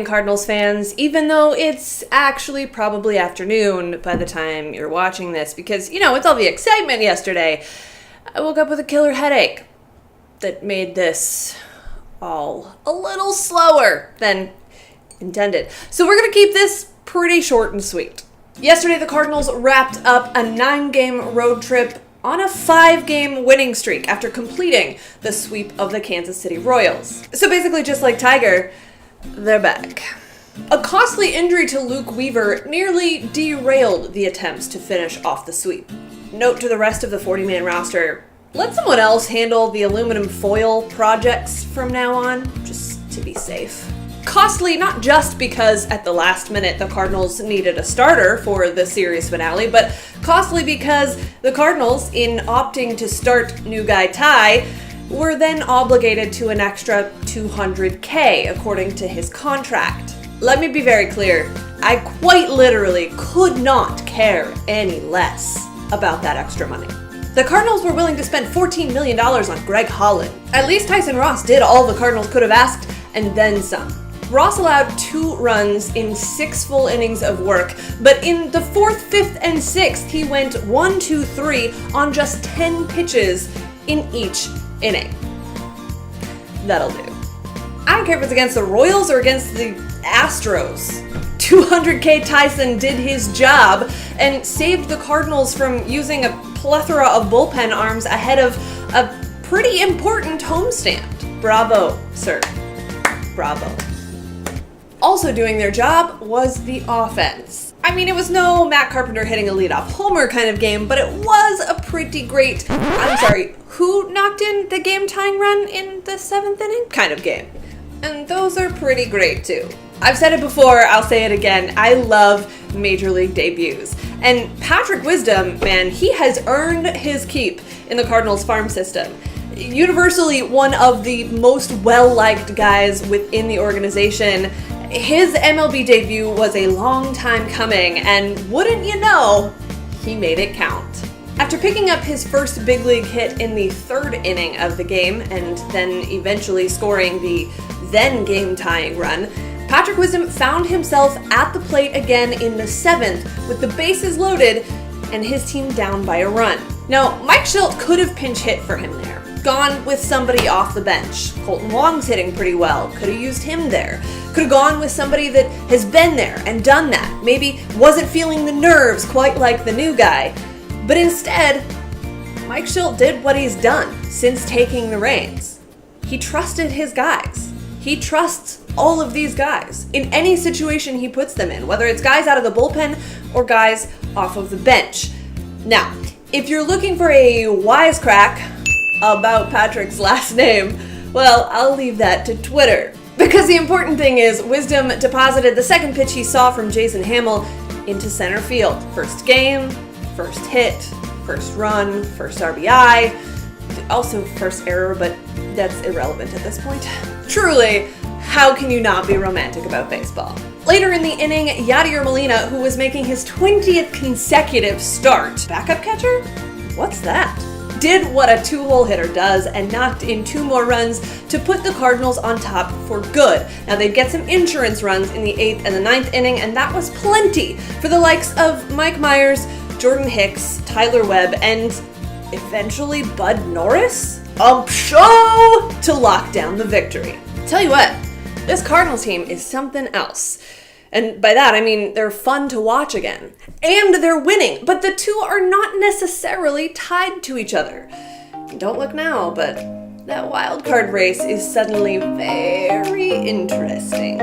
Cardinals fans, even though it's actually probably afternoon by the time you're watching this, because, you know, with all the excitement yesterday, I woke up with a killer headache that made this all a little slower than intended. So we're going to keep this pretty short and sweet. Yesterday, the Cardinals wrapped up a 9-game road trip on a 5-game winning streak after completing the sweep of the Kansas City Royals. So basically, just like Tiger, they're back. A costly injury to Luke Weaver nearly derailed the attempts to finish off the sweep. Note to the rest of the 40-man roster, let someone else handle the aluminum foil projects from now on, just to be safe. Costly not just because at the last minute the Cardinals needed a starter for the series finale, but costly because the Cardinals, in opting to start new guy Ty, were then obligated to an extra $200K according to his contract. Let me be very clear, I quite literally could not care any less about that extra money. The Cardinals were willing to spend $14 million on Greg Holland. At least Tyson Ross did all the Cardinals could have asked, and then some. Ross allowed 2 runs in 6 full innings of work, but in the 4th, 5th, and 6th, he went 1, 2, 3 on just 10 pitches in each inning. That'll do. I don't care if it's against the Royals or against the Astros. $200K Tyson did his job and saved the Cardinals from using a plethora of bullpen arms ahead of a pretty important homestand. Bravo, sir. Bravo. Also doing their job was the offense. I mean, it was no Matt Carpenter hitting a leadoff homer kind of game, but it was a pretty great, who knocked in the game-tying run in the 7th inning? Kind of game. And those are pretty great too. I've said it before, I'll say it again, I love Major League debuts. And Patrick Wisdom, man, he has earned his keep in the Cardinals farm system. Universally one of the most well-liked guys within the organization. His MLB debut was a long time coming, and wouldn't you know, he made it count. After picking up his first big league hit in the 3rd inning of the game, and then eventually scoring the then game-tying run, Patrick Wisdom found himself at the plate again in the 7th with the bases loaded and his team down by a run. Now, Mike Shildt could have pinch hit for him there. Gone with somebody off the bench. Colton Wong's hitting pretty well. Could have used him there. Could have gone with somebody that has been there and done that. Maybe wasn't feeling the nerves quite like the new guy. But instead, Mike Shildt did what he's done since taking the reins. He trusted his guys. He trusts all of these guys in any situation he puts them in, whether it's guys out of the bullpen or guys off of the bench. Now, if you're looking for a wisecrack about Patrick's last name, well, I'll leave that to Twitter. Because the important thing is, Wisdom deposited the second pitch he saw from Jason Hamill into center field. First game, first hit, first run, first RBI, also first error, but that's irrelevant at this point. Truly, how can you not be romantic about baseball? Later in the inning, Yadier Molina, who was making his 20th consecutive start, backup catcher? What's that? Did what a 2-hole hitter does and knocked in 2 more runs to put the Cardinals on top for good. Now they'd get some insurance runs in the 8th and the 9th inning, and that was plenty for the likes of Mike Myers, Jordan Hicks, Tyler Webb, and eventually Bud Norris? SUBCHO! To lock down the victory. Tell you what, this Cardinals team is something else. And by that, I mean they're fun to watch again. And they're winning, but the two are not necessarily tied to each other. Don't look now, but that wild card race is suddenly very interesting.